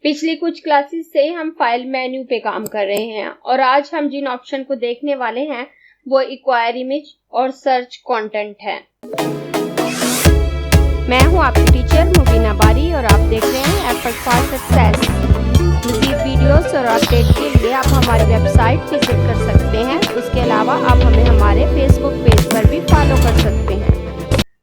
पिछली कुछ क्लासेस से हम फाइल मेन्यू पे काम कर रहे हैं और आज हम जिन ऑप्शन को देखने वाले हैं वो एक्वायर इमेज और सर्च कंटेंट है। मैं हूं आपकी टीचर मुबीना बारी और आप देख रहे हैं एफर्ट फॉर सक्सेस। मज़ीद वीडियोस और अपडेट के लिए आप हमारी वेबसाइट विजिट कर सकते हैं। उसके अलावा आप हमें हमारे फेसबुक पेज पर भी फॉलो कर सकते हैं।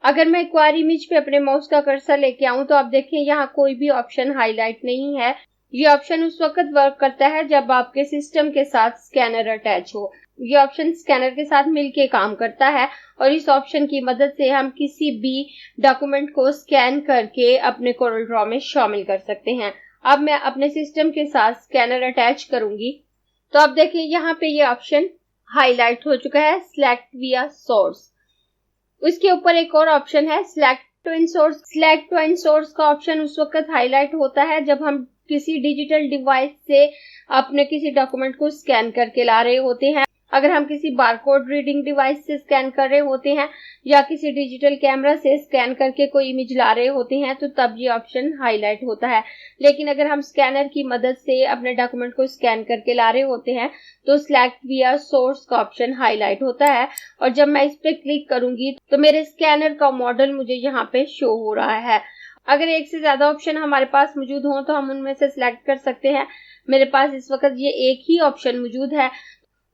अगर मैं एक्वायर इमेज पे अपने माउस का कर्सर लेके आऊं तो आप देखें यहाँ कोई भी ऑप्शन हाईलाइट नहीं है। ये ऑप्शन उस वक्त वर्क करता है जब आपके सिस्टम के साथ स्कैनर अटैच हो। ये ऑप्शन स्कैनर के साथ मिलके काम करता है और इस ऑप्शन की मदद से हम किसी भी डॉक्यूमेंट को स्कैन करके अपने कोरल ड्रॉ में शामिल कर सकते हैं। अब मैं अपने सिस्टम के साथ स्कैनर अटैच करूंगी तो अब देखिए यहाँ पे ये ऑप्शन हाईलाइट हो चुका है, सिलेक्ट विया सोर्स। उसके ऊपर एक और ऑप्शन है select to in source. Select to in source का ऑप्शन उस वक्त हाईलाइट होता है जब हम किसी डिजिटल डिवाइस से अपने किसी डॉक्यूमेंट को स्कैन करके ला रहे होते हैं। अगर हम किसी बारकोड रीडिंग डिवाइस से स्कैन कर रहे होते हैं या किसी डिजिटल कैमरा से स्कैन करके कोई इमेज ला रहे होते हैं तो तब ये ऑप्शन हाईलाइट होता है। लेकिन अगर हम स्कैनर की मदद से अपने डॉक्यूमेंट को स्कैन करके ला रहे होते हैं तो सिलेक्ट विया सोर्स का ऑप्शन हाईलाइट होता है और जब मैं इस पे क्लिक करूंगी तो मेरे स्कैनर का मॉडल मुझे यहाँ पे शो हो रहा है। अगर एक से ज्यादा ऑप्शन हमारे पास मौजूद हो तो हम उनमें से सिलेक्ट कर सकते हैं। मेरे पास इस वक्त ये एक ही ऑप्शन मौजूद है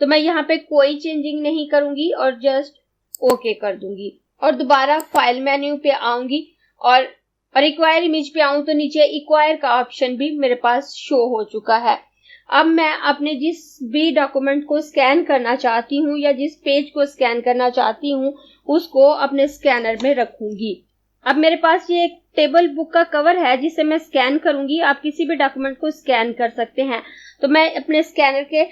तो मैं यहाँ पे कोई चेंजिंग नहीं करूंगी और जस्ट ओके कर दूंगी और दोबारा फाइल मेन्यू पे आऊंगी और एक्वायर इमेज पे आऊं तो नीचे एक्वायर का ऑप्शन भी मेरे पास शो हो चुका है। अब मैं अपने जिस भी डॉक्यूमेंट को स्कैन करना चाहती हूँ या जिस पेज को स्कैन करना चाहती हूँ उसको अपने स्कैनर में रखूंगी। अब मेरे पास ये एक टेबल बुक का कवर है जिसे मैं स्कैन करूंगी। आप किसी भी डॉक्यूमेंट को स्कैन कर सकते हैं तो मैं अपने स्कैनर के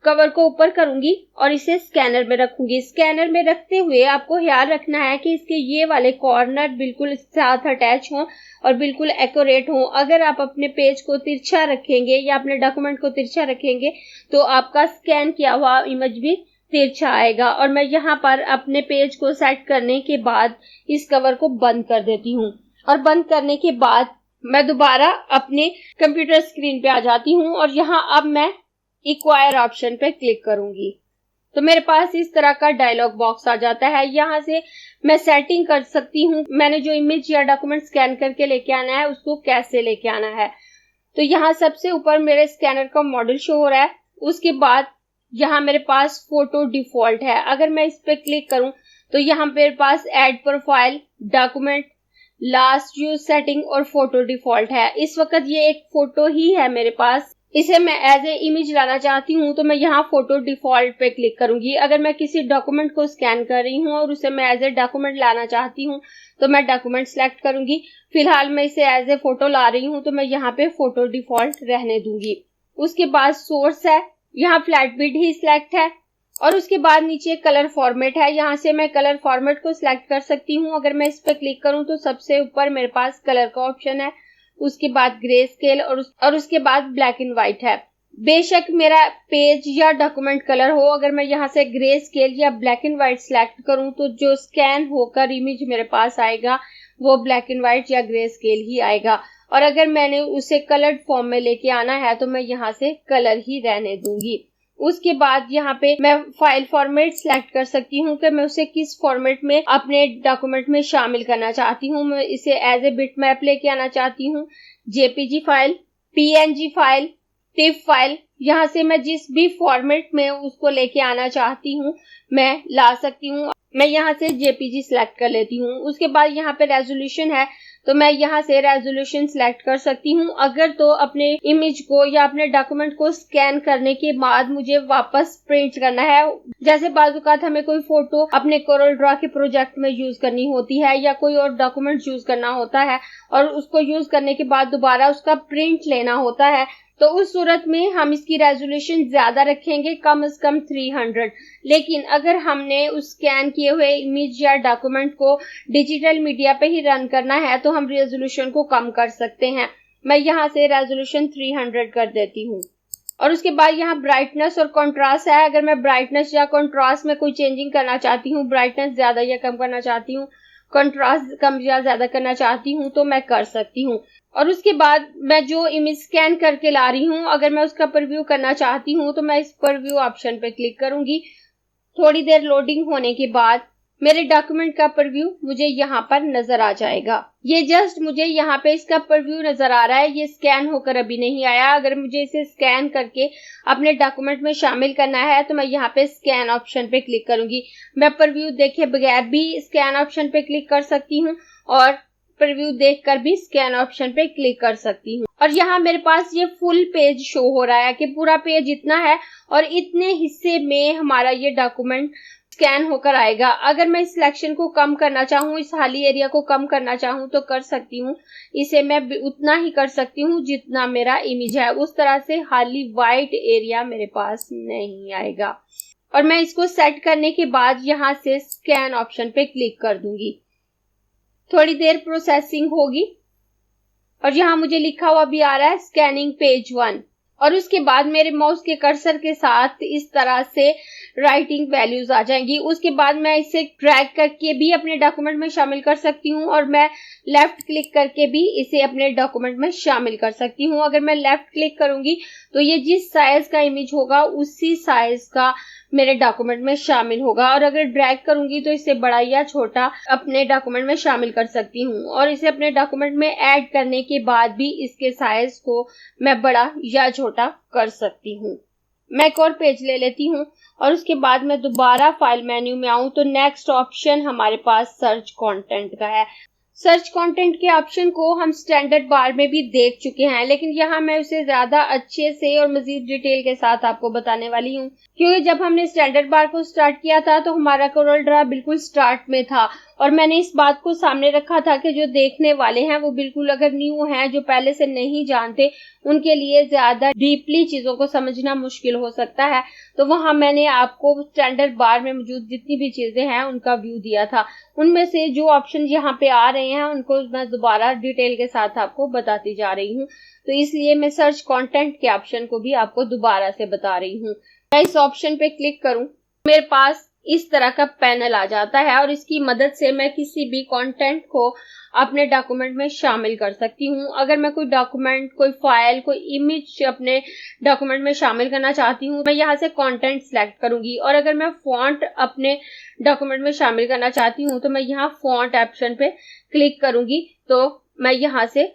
कवर को ऊपर करूंगी और इसे स्कैनर में रखूंगी। स्कैनर में रखते हुए आपको ख्याल रखना है कि इसके ये वाले कॉर्नर बिल्कुल साथ अटैच हों और बिल्कुल एक्यूरेट हों। अगर आप अपने पेज को तिरछा रखेंगे या अपने डॉक्यूमेंट को तिरछा रखेंगे तो आपका स्कैन किया हुआ इमेज भी तिरछा आएगा। और मैं यहाँ पर अपने पेज को सेट करने के बाद इस कवर को बंद कर देती हूँ और बंद करने के बाद मैं दोबारा अपने कंप्यूटर स्क्रीन पे आ जाती हूँ और यहाँ अब मैं एक्वायर ऑप्शन पे क्लिक करूंगी तो मेरे पास इस तरह का डायलॉग बॉक्स आ जाता है। यहाँ से मैं सेटिंग कर सकती हूँ मैंने जो इमेज या डॉक्यूमेंट स्कैन करके लेके आना है उसको कैसे लेके आना है। तो यहाँ सबसे ऊपर मेरे स्कैनर का मॉडल शो हो रहा है। उसके बाद यहाँ मेरे पास फोटो डिफॉल्ट है। अगर मैं इस पे क्लिक करूं तो यहाँ मेरे पास add profile, document, last use setting और फोटो डिफॉल्ट है। इस वक्त ये एक फोटो ही है मेरे पास। इसे मैं एज ए इमेज लाना चाहती हूँ तो मैं यहाँ फोटो डिफॉल्ट पे क्लिक करूंगी। अगर मैं किसी डॉक्यूमेंट को स्कैन कर रही हूँ और उसे मैं एज ए डॉक्यूमेंट लाना चाहती हूँ तो मैं डॉक्यूमेंट सेलेक्ट करूंगी। फिलहाल मैं इसे एज ए फोटो ला रही हूँ तो मैं यहाँ पे फोटो डिफॉल्ट रहने दूंगी। उसके बाद सोर्स है, यहाँ फ्लैट बिट ही सिलेक्ट है और उसके बाद नीचे कलर फॉर्मेट है। यहाँ से मैं कलर फॉर्मेट को सिलेक्ट कर सकती हूँ। अगर मैं इस पे क्लिक करूँ तो सबसे ऊपर मेरे पास कलर का ऑप्शन है, उसके बाद ग्रे स्केल और उसके बाद ब्लैक एंड व्हाइट है। बेशक मेरा पेज या डॉक्यूमेंट कलर हो, अगर मैं यहाँ से ग्रे स्केल या ब्लैक एंड व्हाइट सिलेक्ट करूँ तो जो स्कैन होकर इमेज मेरे पास आएगा वो ब्लैक एंड व्हाइट या ग्रे स्केल ही आएगा। और अगर मैंने उसे कलर्ड फॉर्म में लेके आना है तो मैं यहाँ से कलर ही रहने दूंगी। उसके बाद यहाँ पे मैं फाइल फॉर्मेट सिलेक्ट कर सकती हूँ कि मैं उसे किस फॉर्मेट में अपने डॉक्यूमेंट में शामिल करना चाहती हूँ। मैं इसे एज ए बिटमैप लेके आना चाहती हूँ, JPG file, PNG file, tiff file. यहाँ से मैं जिस भी फॉर्मेट में उसको लेके आना चाहती हूँ मैं ला सकती हूँ। मैं यहाँ से जेपीजी सिलेक्ट कर लेती हूँ। उसके बाद यहाँ पे रेजोल्यूशन है तो मैं यहाँ से रेजोल्यूशन सिलेक्ट कर सकती हूँ। अगर तो अपने इमेज को या अपने डॉक्यूमेंट को स्कैन करने के बाद मुझे वापस प्रिंट करना है, जैसे बाज़-औक़ात हमें कोई फोटो अपने कोरल ड्रॉ के प्रोजेक्ट में यूज करनी होती है या कोई और डॉक्यूमेंट यूज करना होता है और उसको यूज करने के बाद दोबारा उसका प्रिंट लेना होता है तो उस सूरत में हम इसकी रेजोल्यूशन ज्यादा रखेंगे, कम से कम 300। लेकिन अगर हमने उस स्कैन किए हुए इमेज या डॉक्यूमेंट को डिजिटल मीडिया पे ही रन करना है तो हम रेजोल्यूशन को कम कर सकते हैं। मैं यहाँ से रेजोल्यूशन 300 कर देती हूँ। और उसके बाद यहाँ ब्राइटनेस और कॉन्ट्रास्ट है। अगर मैं ब्राइटनेस या कॉन्ट्रास्ट में कोई चेंजिंग करना चाहती हूँ, ब्राइटनेस ज्यादा या कम करना चाहती हूँ, कंट्रास्ट कम या ज्यादा करना चाहती हूँ तो मैं कर सकती हूँ। और उसके बाद मैं जो इमेज स्कैन करके ला रही हूँ, अगर मैं उसका प्रीव्यू करना चाहती हूँ तो मैं इस प्रीव्यू ऑप्शन पे क्लिक करूंगी। थोड़ी देर लोडिंग होने के बाद मेरे डॉक्यूमेंट का प्रीव्यू मुझे यहाँ पर नजर आ जाएगा। ये जस्ट मुझे यहाँ पे इसका प्रीव्यू नजर आ रहा है, ये स्कैन होकर अभी नहीं आया। अगर मुझे इसे स्कैन करके अपने डॉक्यूमेंट में शामिल करना है तो मैं यहाँ पे स्कैन ऑप्शन पे क्लिक करूंगी। मैं प्रीव्यू देखे बगैर भी स्कैन ऑप्शन पे क्लिक कर सकती हूँ और प्रीव्यू देखकर भी स्कैन ऑप्शन पे क्लिक कर सकती हूँ। और यहाँ मेरे पास ये फुल पेज शो हो रहा है कि पूरा पेज इतना है और इतने हिस्से में हमारा ये डॉक्यूमेंट स्कैन होकर आएगा। अगर मैं इस सिलेक्शन को कम करना चाहूँ, इस खाली एरिया को कम करना चाहूँ तो कर सकती हूँ। इसे मैं उतना ही कर सकती हूँ जितना मेरा इमेज है, उस तरह से खाली वाइट एरिया मेरे पास नहीं आएगा। और मैं इसको सेट करने के बाद यहाँ से स्कैन ऑप्शन पे क्लिक कर दूंगी। थोड़ी देर प्रोसेसिंग होगी और यहाँ मुझे लिखा हुआ भी आ रहा है स्कैनिंग पेज 1। और उसके बाद मेरे माउस के कर्सर के साथ इस तरह से राइटिंग वैल्यूज आ जाएंगी। उसके बाद मैं इसे ड्रैग करके भी अपने डॉक्यूमेंट में शामिल कर सकती हूँ और मैं लेफ्ट क्लिक करके भी इसे अपने डॉक्यूमेंट में शामिल कर सकती हूँ। अगर मैं लेफ्ट क्लिक करूंगी तो ये जिस साइज का इमेज होगा उसी साइज का मेरे डॉक्यूमेंट में शामिल होगा। और अगर ड्रैग करूंगी तो इसे बड़ा या छोटा अपने डॉक्यूमेंट में शामिल कर सकती हूँ। और इसे अपने डॉक्यूमेंट में ऐड करने के बाद भी इसके साइज को मैं बड़ा या छोटा कर सकती हूँ। मैं एक और पेज ले लेती हूँ और उसके बाद मैं दोबारा फाइल मेन्यू में आऊं तो नेक्स्ट ऑप्शन हमारे पास सर्च कंटेंट का है। सर्च कंटेंट के ऑप्शन को हम स्टैंडर्ड बार में भी देख चुके हैं, लेकिन यहाँ मैं उसे ज्यादा अच्छे से और मजीद डिटेल के साथ आपको बताने वाली हूँ, क्योंकि जब हमने स्टैंडर्ड बार को स्टार्ट किया था तो हमारा कोरल ड्रा बिल्कुल स्टार्ट में था और मैंने इस बात को सामने रखा था कि जो देखने वाले हैं वो बिल्कुल अगर न्यू हैं, जो पहले से नहीं जानते, उनके लिए ज्यादा डीपली चीजों को समझना मुश्किल हो सकता है। तो वहां मैंने आपको स्टैंडर्ड बार में मौजूद जितनी भी चीजें हैं उनका व्यू दिया था। उनमें से जो ऑप्शन यहाँ पे आ रहे हैं उनको मैं दोबारा डिटेल के साथ आपको बताती जा रही हूँ, तो इसलिए मैं सर्च कंटेंट के ऑप्शन को भी आपको दोबारा से बता रही हूँ। मैं इस ऑप्शन पे क्लिक करूं, मेरे पास इस तरह का पैनल आ जाता है और इसकी मदद से मैं किसी भी कंटेंट को अपने डॉक्यूमेंट में शामिल कर सकती हूँ। अगर मैं कोई डॉक्यूमेंट, कोई फाइल, कोई इमेज अपने डॉक्यूमेंट में शामिल करना चाहती हूँ, मैं यहाँ से कंटेंट सिलेक्ट करूंगी। और अगर मैं फॉन्ट अपने डॉक्यूमेंट में शामिल करना चाहती हूँ तो मैं यहाँ फॉन्ट ऑप्शन पे क्लिक करूंगी, तो मैं यहाँ से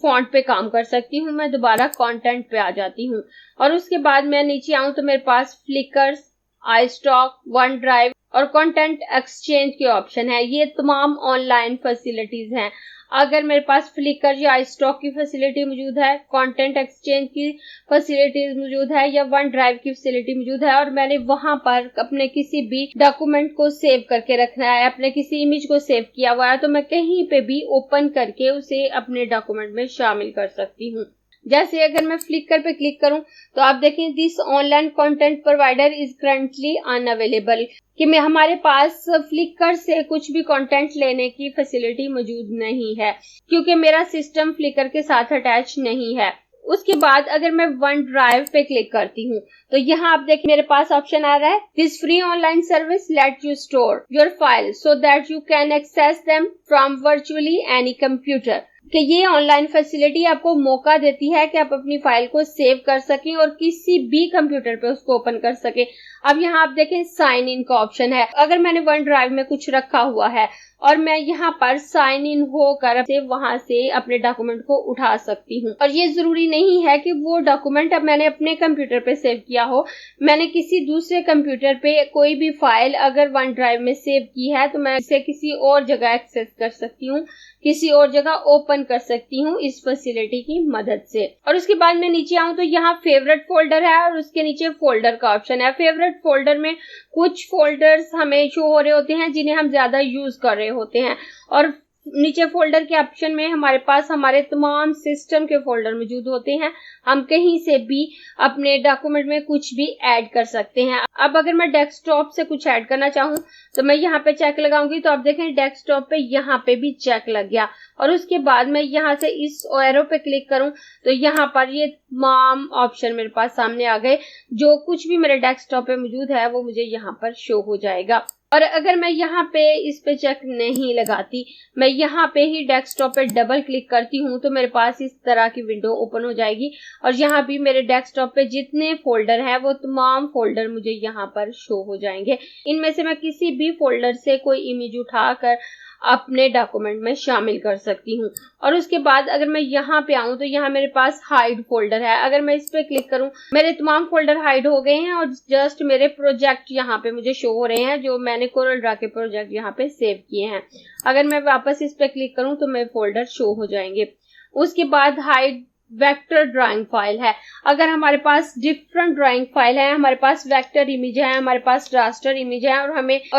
फॉन्ट पे काम कर सकती हूँ। मैं दोबारा कंटेंट पे आ जाती हूँ और उसके बाद मैं नीचे आऊँ तो मेरे पास फ्लिकर, iStock, वन ड्राइव और कंटेंट एक्सचेंज के ऑप्शन है। ये तमाम ऑनलाइन फैसिलिटीज हैं। अगर मेरे पास फ्लिकर या iStock की फैसिलिटी मौजूद है, कंटेंट एक्सचेंज की फैसिलिटीज मौजूद है या वन ड्राइव की फैसिलिटी मौजूद है और मैंने वहां पर अपने किसी भी डॉक्यूमेंट को सेव करके रखना है, अपने किसी इमेज को सेव किया हुआ है, तो मैं कहीं पे भी ओपन करके उसे अपने डॉक्यूमेंट में शामिल कर सकती हूँ। जैसे अगर मैं फ्लिकर पे क्लिक करूं तो आप देखें this online content provider is currently unavailable, कि मैं हमारे पास फ्लिकर से कुछ भी कंटेंट लेने की फैसिलिटी मौजूद नहीं है क्योंकि मेरा सिस्टम फ्लिकर के साथ अटैच नहीं है। उसके बाद अगर मैं वन ड्राइव पे क्लिक करती हूँ तो यहाँ आप देखिए मेरे पास ऑप्शन आ रहा है this free online service let you store your file so that you can access them from virtually any computer, कि ये ऑनलाइन फैसिलिटी आपको मौका देती है कि आप अपनी फाइल को सेव कर सकें और किसी भी कंप्यूटर पे उसको ओपन कर सकें। अब यहाँ आप देखें साइन इन का ऑप्शन है। अगर मैंने वन ड्राइव में कुछ रखा हुआ है और मैं यहाँ पर साइन इन होकर वहां से अपने डॉक्यूमेंट को उठा सकती हूँ। और ये जरूरी नहीं है कि वो डॉक्यूमेंट अब मैंने अपने कंप्यूटर पे सेव किया हो। मैंने किसी दूसरे कंप्यूटर पे कोई भी फाइल अगर वन ड्राइव में सेव की है तो मैं इसे किसी और जगह एक्सेस कर सकती हूँ, किसी और जगह ओपन कर सकती हूँ इस फैसिलिटी की मदद से। और उसके बाद मैं नीचे आऊँ तो यहाँ फेवरेट फोल्डर है और उसके नीचे फोल्डर का ऑप्शन है। फेवरेट फोल्डर में कुछ फोल्डर्स हमें शो हो रहे होते हैं जिन्हें हम ज्यादा यूज कर रहे होते हैं और नीचे फोल्डर के ऑप्शन में हमारे पास हमारे तमाम सिस्टम के फोल्डर मौजूद होते हैं। हम कहीं से भी अपने डॉक्यूमेंट में कुछ भी ऐड कर सकते हैं। अब अगर मैं डेस्कटॉप से कुछ ऐड करना चाहूँ तो मैं यहाँ पे चेक लगाऊंगी तो आप देखें डेस्कटॉप पे यहाँ पे भी चेक लग गया। और उसके बाद मैं यहाँ से इस एरो पे क्लिक करूँ तो यहाँ पर ये तमाम ऑप्शन मेरे पास सामने आ गए। जो कुछ भी मेरे डेस्कटॉप पे मौजूद है वो मुझे यहाँ पर शो हो जाएगा। और अगर मैं यहाँ पे इस पे चेक नहीं लगाती, मैं यहाँ पे ही डेस्कटॉप पे डबल क्लिक करती हूँ तो मेरे पास इस तरह की विंडो ओपन हो जाएगी और यहाँ भी मेरे डेस्कटॉप पे जितने फोल्डर हैं वो तमाम फोल्डर मुझे यहाँ पर शो हो जाएंगे। इनमें से मैं किसी भी फोल्डर से कोई इमेज उठाकर अपने डॉक्यूमेंट में शामिल कर सकती हूँ। और उसके बाद अगर मैं यहाँ पे आऊँ तो यहाँ मेरे पास हाइड फोल्डर है। अगर मैं इस पे क्लिक करूँ, मेरे तमाम फोल्डर हाइड हो गए हैं और जस्ट मेरे प्रोजेक्ट यहाँ पे मुझे शो हो रहे हैं जो मैंने कोरल ड्रा के प्रोजेक्ट यहाँ पे सेव किए हैं। अगर मैं वापस इस पे क्लिक करूँ तो मेरे फोल्डर शो हो जाएंगे। उसके बाद हाइड वेक्टर ड्राइंग फाइल है। अगर हमारे पास डिफरेंट ड्राइंग फाइल है, हमारे पास वेक्टर इमेज है, हमारे पास रास्टर इमेज है और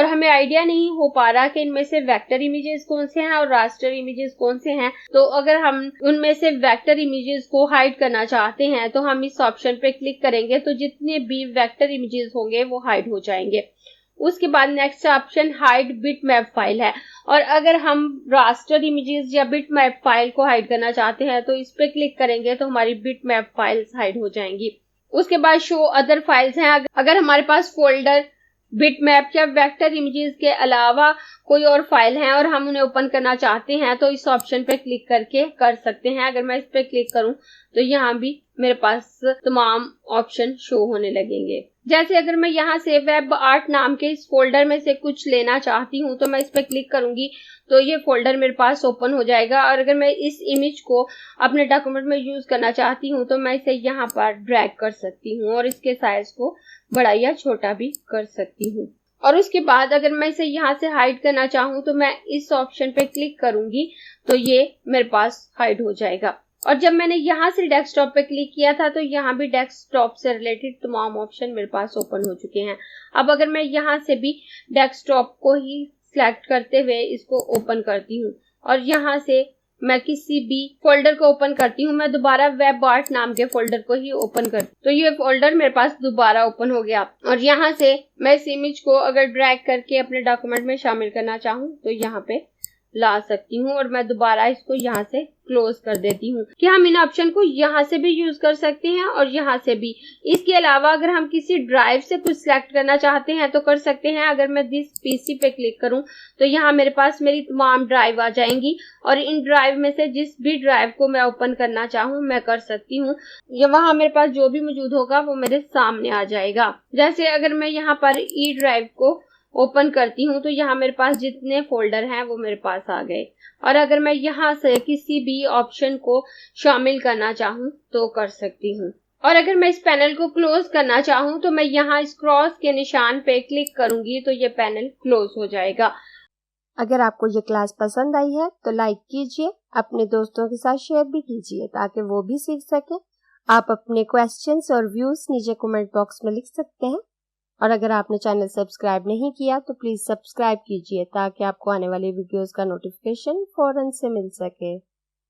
हमें आइडिया नहीं हो पा रहा कि इनमें से वेक्टर इमेजेस कौन से हैं और रास्टर इमेजेस कौन से हैं, तो अगर हम उनमें से वेक्टर इमेजेस को हाइड करना चाहते हैं तो हम इस ऑप्शन पे क्लिक करेंगे तो जितने भी वेक्टर इमेजेस होंगे वो हाइड हो जाएंगे। उसके बाद next option hide bitmap file है। और अगर हम रास्टर इमेजेस या बिटमैप फाइल को हाइड करना चाहते हैं तो इस पे क्लिक करेंगे तो हमारी बिटमैप फाइल्स हाइड हो जाएंगी। उसके बाद शो अदर फाइल्स हैं। अगर हमारे पास फोल्डर बिटमैप या वेक्टर इमेजेस के अलावा कोई और फाइल है और हम उन्हें ओपन करना चाहते हैं तो इस ऑप्शन पे क्लिक करके कर सकते हैं। अगर मैं इस पे क्लिक करूं तो यहाँ भी मेरे पास तमाम ऑप्शन शो होने लगेंगे। जैसे अगर मैं यहाँ से वेब आर्ट नाम के इस फोल्डर में से कुछ लेना चाहती हूँ तो मैं इस पे क्लिक करूंगी तो ये फोल्डर मेरे पास ओपन हो जाएगा। और अगर मैं इस इमेज को अपने डॉक्यूमेंट में यूज करना चाहती हूँ तो मैं इसे यहाँ पर ड्रैग कर सकती हूँ और इसके साइज को बड़ा या छोटा भी कर सकती हूँ। और उसके बाद अगर मैं इसे यहाँ से हाइड करना चाहूँ तो मैं इस ऑप्शन पे क्लिक करूंगी तो ये मेरे पास हाइड हो जाएगा। और जब मैंने यहाँ से डेस्कटॉप पे क्लिक किया था तो यहाँ भी डेस्कटॉप से रिलेटेड तमाम ऑप्शन मेरे पास ओपन हो चुके हैं। अब अगर मैं यहाँ से भी डेस्कटॉप को ही सिलेक्ट करते हुए इसको ओपन करती हूँ और यहाँ से मैं किसी भी फोल्डर को ओपन करती हूँ, मैं दोबारा वेब आर्ट नाम के फोल्डर को ही ओपन करती हूँ तो ये फोल्डर मेरे पास दोबारा ओपन हो गया। और यहाँ से मैं इस इमेज को अगर ड्रैग करके अपने डॉक्यूमेंट में शामिल करना चाहूँ तो यहाँ पे ला सकती हूँ और मैं दोबारा इसको यहाँ से क्लोज कर देती हूँ कि हम इन ऑप्शन को यहाँ से भी यूज कर सकते हैं और यहाँ से भी। इसके अलावा अगर हम किसी ड्राइव से कुछ सिलेक्ट करना चाहते हैं तो कर सकते हैं। अगर मैं दिस पीसी पे क्लिक करूँ तो यहाँ मेरे पास मेरी तमाम ड्राइव आ जाएंगी और इन ड्राइव में से जिस भी ड्राइव को मैं ओपन करना चाहूँ मैं कर सकती हूँ। वहाँ मेरे पास जो भी मौजूद होगा वो मेरे सामने आ जाएगा। जैसे अगर मैं यहाँ पर ई ड्राइव को ओपन करती हूँ तो यहाँ मेरे पास जितने फोल्डर हैं वो मेरे पास आ गए। और अगर मैं यहाँ से किसी भी ऑप्शन को शामिल करना चाहूँ तो कर सकती हूँ। और अगर मैं इस पैनल को क्लोज करना चाहूँ तो मैं यहाँ इस क्रॉस के निशान पे क्लिक करूंगी तो ये पैनल क्लोज हो जाएगा। अगर आपको ये क्लास पसंद आई है तो लाइक कीजिए, अपने दोस्तों के साथ शेयर भी कीजिए ताकि वो भी सीख सके। आप अपने क्वेश्चंस और व्यूज नीचे कमेंट बॉक्स में लिख सकते हैं। और अगर आपने चैनल सब्सक्राइब नहीं किया तो प्लीज सब्सक्राइब कीजिए ताकि आपको आने वाली वीडियोस का नोटिफिकेशन फौरन से मिल सके।